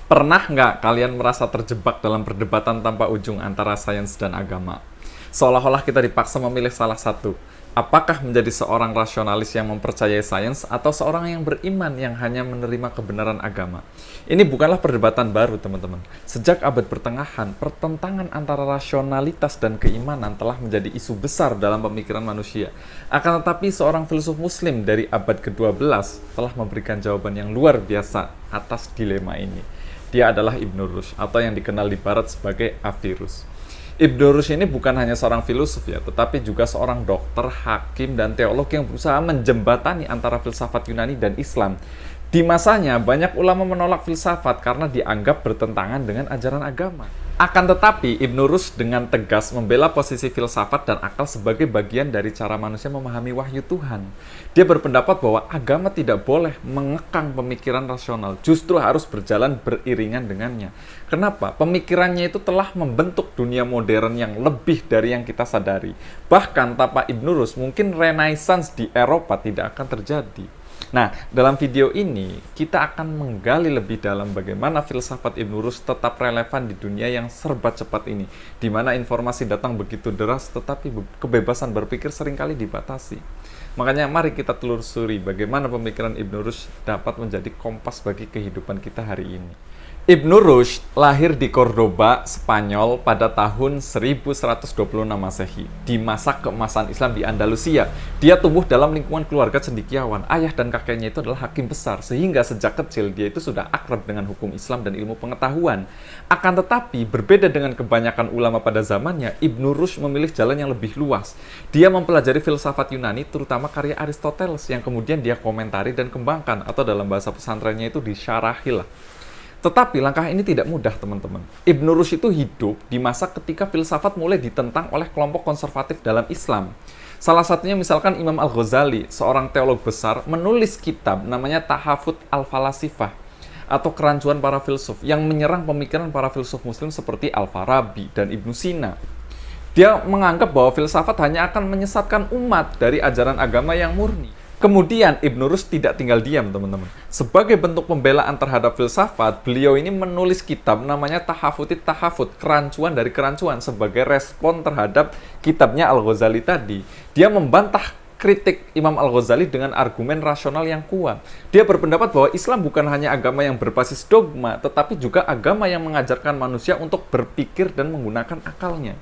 Pernah nggak kalian merasa terjebak dalam perdebatan tanpa ujung antara sains dan agama? Seolah-olah kita dipaksa memilih salah satu. Apakah menjadi seorang rasionalis yang mempercayai sains atau seorang yang beriman yang hanya menerima kebenaran agama? Ini bukanlah perdebatan baru, teman-teman. Sejak abad pertengahan, pertentangan antara rasionalitas dan keimanan telah menjadi isu besar dalam pemikiran manusia. Akan tetapi, seorang filsuf muslim dari abad ke-12 telah memberikan jawaban yang luar biasa atas dilema ini. Dia adalah Ibn Rushd, atau yang dikenal di barat sebagai Averroes. Ibn Rushd ini bukan hanya seorang filosof ya, tetapi juga seorang dokter, hakim, dan teolog yang berusaha menjembatani antara filsafat Yunani dan Islam. Di masanya, banyak ulama menolak filsafat karena dianggap bertentangan dengan ajaran agama. Akan tetapi, Ibn Rushd dengan tegas membela posisi filsafat dan akal sebagai bagian dari cara manusia memahami wahyu Tuhan. Dia berpendapat bahwa agama tidak boleh mengekang pemikiran rasional, justru harus berjalan beriringan dengannya. Kenapa? Pemikirannya itu telah membentuk dunia modern yang lebih dari yang kita sadari. Bahkan tanpa Ibn Rushd, mungkin Renaissance di Eropa tidak akan terjadi. Nah, dalam video ini, kita akan menggali lebih dalam bagaimana filsafat Ibn Rushd tetap relevan di dunia yang serba cepat ini, di mana informasi datang begitu deras, tetapi kebebasan berpikir seringkali dibatasi. Makanya mari kita telusuri bagaimana pemikiran Ibn Rushd dapat menjadi kompas bagi kehidupan kita hari ini. Ibn Rushd lahir di Cordoba, Spanyol pada tahun 1126 Masehi, di masa keemasan Islam di Andalusia. Dia tumbuh dalam lingkungan keluarga cendekiawan. Ayah dan kakeknya itu adalah hakim besar, sehingga sejak kecil dia itu sudah akrab dengan hukum Islam dan ilmu pengetahuan. Akan tetapi, berbeda dengan kebanyakan ulama pada zamannya, Ibn Rushd memilih jalan yang lebih luas. Dia mempelajari filsafat Yunani, terutama karya Aristoteles, yang kemudian dia komentari dan kembangkan, atau dalam bahasa pesantrennya itu disyarahi lah. Tetapi langkah ini tidak mudah, teman-teman. Ibn Rushd itu hidup di masa ketika filsafat mulai ditentang oleh kelompok konservatif dalam Islam. Salah satunya misalkan Imam Al-Ghazali, seorang teolog besar, menulis kitab namanya Tahafut Al-Falasifah, atau kerancuan para filsuf, yang menyerang pemikiran para filsuf muslim seperti Al-Farabi dan Ibn Sina. Dia menganggap bahwa filsafat hanya akan menyesatkan umat dari ajaran agama yang murni. Kemudian Ibn Rushd tidak tinggal diam, teman-teman. Sebagai bentuk pembelaan terhadap filsafat, beliau ini menulis kitab namanya Tahafutit Tahafut, kerancuan dari kerancuan, sebagai respon terhadap kitabnya Al-Ghazali tadi. Dia membantah kritik Imam Al-Ghazali dengan argumen rasional yang kuat. Dia berpendapat bahwa Islam bukan hanya agama yang berbasis dogma, tetapi juga agama yang mengajarkan manusia untuk berpikir dan menggunakan akalnya.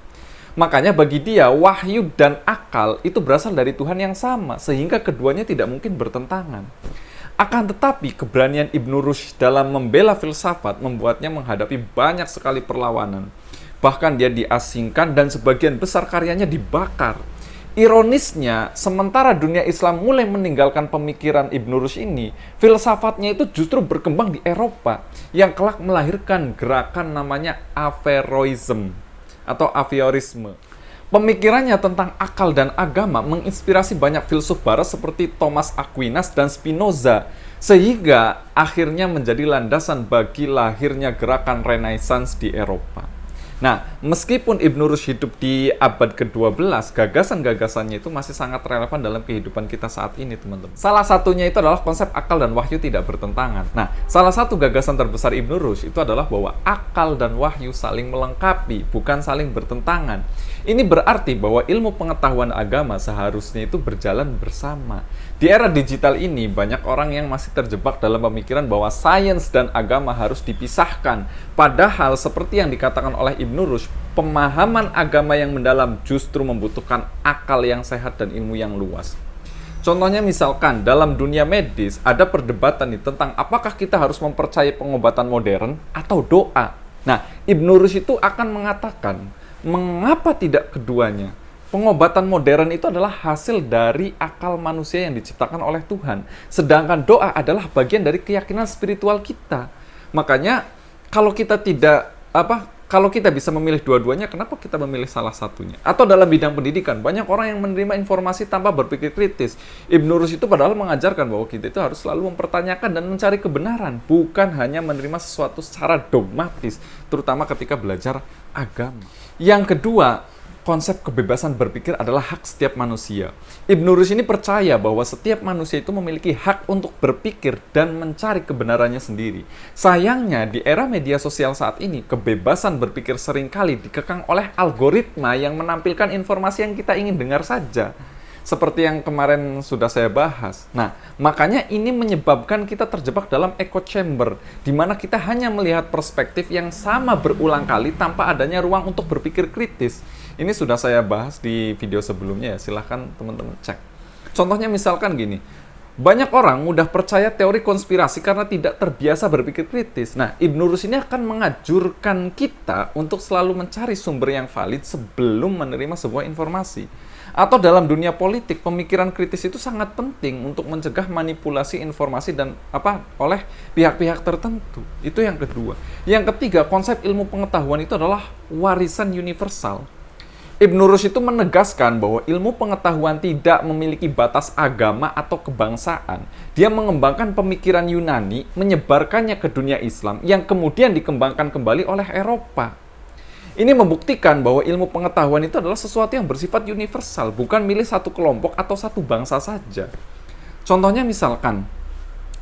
Makanya bagi dia, wahyu dan akal itu berasal dari Tuhan yang sama, sehingga keduanya tidak mungkin bertentangan. Akan tetapi, keberanian Ibn Rushd dalam membela filsafat membuatnya menghadapi banyak sekali perlawanan. Bahkan dia diasingkan dan sebagian besar karyanya dibakar. Ironisnya, sementara dunia Islam mulai meninggalkan pemikiran Ibn Rushd ini, filsafatnya itu justru berkembang di Eropa, yang kelak melahirkan gerakan namanya Averroism atau Aviorisme. Pemikirannya tentang akal dan agama menginspirasi banyak filsuf barat seperti Thomas Aquinas dan Spinoza, sehingga akhirnya menjadi landasan bagi lahirnya gerakan Renaissance di Eropa. Nah, meskipun Ibn Rushd hidup di abad ke-12, gagasan-gagasannya itu masih sangat relevan dalam kehidupan kita saat ini, teman-teman. Salah satunya itu adalah konsep akal dan wahyu tidak bertentangan. Nah, salah satu gagasan terbesar Ibn Rushd itu adalah bahwa akal dan wahyu saling melengkapi, bukan saling bertentangan. Ini berarti bahwa ilmu pengetahuan agama seharusnya itu berjalan bersama. Di era digital ini, banyak orang yang masih terjebak dalam pemikiran bahwa sains dan agama harus dipisahkan. Padahal, seperti yang dikatakan oleh Ibn Rushd, pemahaman agama yang mendalam justru membutuhkan akal yang sehat dan ilmu yang luas. Contohnya misalkan, dalam dunia medis, ada perdebatan nih tentang apakah kita harus mempercayai pengobatan modern atau doa. Nah, Ibn Rushd itu akan mengatakan, mengapa tidak keduanya? Pengobatan modern itu adalah hasil dari akal manusia yang diciptakan oleh Tuhan. Sedangkan doa adalah bagian dari keyakinan spiritual kita. Makanya kalau kita kalau kita bisa memilih dua-duanya, kenapa kita memilih salah satunya? Atau dalam bidang pendidikan, banyak orang yang menerima informasi tanpa berpikir kritis. Ibn Rushd itu padahal mengajarkan bahwa kita itu harus selalu mempertanyakan dan mencari kebenaran, bukan hanya menerima sesuatu secara dogmatis, terutama ketika belajar agama. Yang kedua, konsep kebebasan berpikir adalah hak setiap manusia. Ibnu Rushd ini percaya bahwa setiap manusia itu memiliki hak untuk berpikir dan mencari kebenarannya sendiri. Sayangnya, di era media sosial saat ini, kebebasan berpikir seringkali dikekang oleh algoritma yang menampilkan informasi yang kita ingin dengar saja. Seperti yang kemarin sudah saya bahas. Nah, makanya ini menyebabkan kita terjebak dalam echo chamber, di mana kita hanya melihat perspektif yang sama berulang kali tanpa adanya ruang untuk berpikir kritis. Ini sudah saya bahas di video sebelumnya ya, silahkan teman-teman cek. Contohnya misalkan gini, banyak orang mudah percaya teori konspirasi karena tidak terbiasa berpikir kritis. Nah, Ibnu Rushd ini akan mengajurkan kita untuk selalu mencari sumber yang valid sebelum menerima sebuah informasi. Atau dalam dunia politik, pemikiran kritis itu sangat penting untuk mencegah manipulasi informasi dan oleh pihak-pihak tertentu. Itu yang kedua. Yang ketiga, konsep ilmu pengetahuan itu adalah warisan universal. Ibnu Rushd itu menegaskan bahwa ilmu pengetahuan tidak memiliki batas agama atau kebangsaan. Dia mengembangkan pemikiran Yunani, menyebarkannya ke dunia Islam, yang kemudian dikembangkan kembali oleh Eropa. Ini membuktikan bahwa ilmu pengetahuan itu adalah sesuatu yang bersifat universal, bukan milik satu kelompok atau satu bangsa saja. Contohnya misalkan,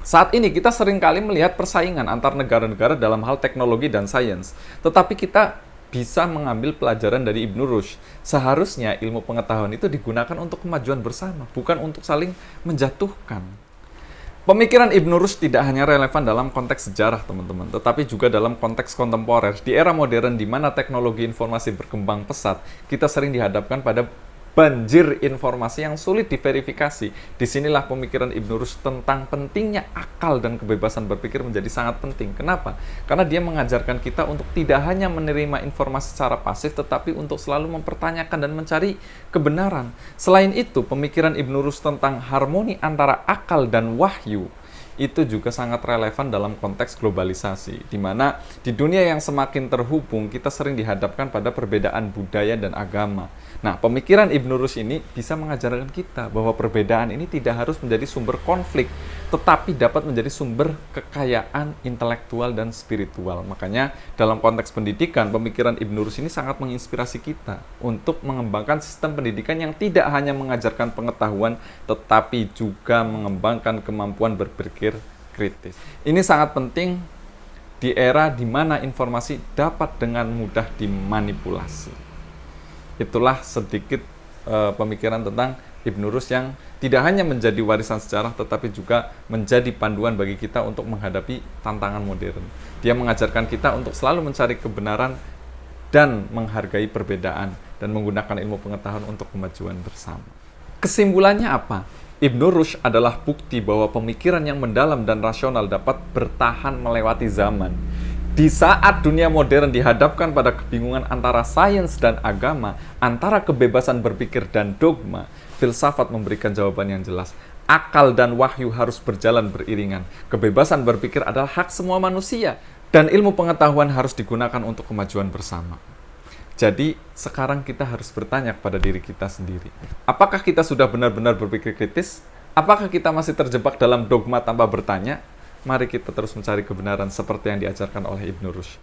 saat ini kita seringkali melihat persaingan antar negara-negara dalam hal teknologi dan sains, tetapi kita bisa mengambil pelajaran dari Ibnu Rushd. Seharusnya ilmu pengetahuan itu digunakan untuk kemajuan bersama, bukan untuk saling menjatuhkan. Pemikiran Ibnu Rushd tidak hanya relevan dalam konteks sejarah, teman-teman, tetapi juga dalam konteks kontemporer. Di era modern di mana teknologi informasi berkembang pesat, kita sering dihadapkan pada banjir informasi yang sulit diverifikasi. Disinilah pemikiran Ibnu Rushd tentang pentingnya akal dan kebebasan berpikir menjadi sangat penting. Kenapa? Karena dia mengajarkan kita untuk tidak hanya menerima informasi secara pasif, tetapi untuk selalu mempertanyakan dan mencari kebenaran. Selain itu, pemikiran Ibnu Rushd tentang harmoni antara akal dan wahyu itu juga sangat relevan dalam konteks globalisasi, di mana di dunia yang semakin terhubung, kita sering dihadapkan pada perbedaan budaya dan agama. Nah, pemikiran Ibnu Rushd ini bisa mengajarkan kita bahwa perbedaan ini tidak harus menjadi sumber konflik, tetapi dapat menjadi sumber kekayaan intelektual dan spiritual. Makanya, dalam konteks pendidikan, pemikiran Ibnu Rushd ini sangat menginspirasi kita untuk mengembangkan sistem pendidikan yang tidak hanya mengajarkan pengetahuan, tetapi juga mengembangkan kemampuan berpikir kritis. Ini sangat penting di era di mana informasi dapat dengan mudah dimanipulasi. Itulah sedikit pemikiran tentang Ibnu Rushd yang tidak hanya menjadi warisan sejarah, tetapi juga menjadi panduan bagi kita untuk menghadapi tantangan modern. Dia mengajarkan kita untuk selalu mencari kebenaran dan menghargai perbedaan, dan menggunakan ilmu pengetahuan untuk kemajuan bersama. Kesimpulannya apa? Ibnu Rushd adalah bukti bahwa pemikiran yang mendalam dan rasional dapat bertahan melewati zaman. Di saat dunia modern dihadapkan pada kebingungan antara sains dan agama, antara kebebasan berpikir dan dogma, filsafat memberikan jawaban yang jelas. Akal dan wahyu harus berjalan beriringan. Kebebasan berpikir adalah hak semua manusia, dan ilmu pengetahuan harus digunakan untuk kemajuan bersama. Jadi, sekarang kita harus bertanya kepada diri kita sendiri. Apakah kita sudah benar-benar berpikir kritis? Apakah kita masih terjebak dalam dogma tanpa bertanya? Mari kita terus mencari kebenaran seperti yang diajarkan oleh Ibnu Rushd.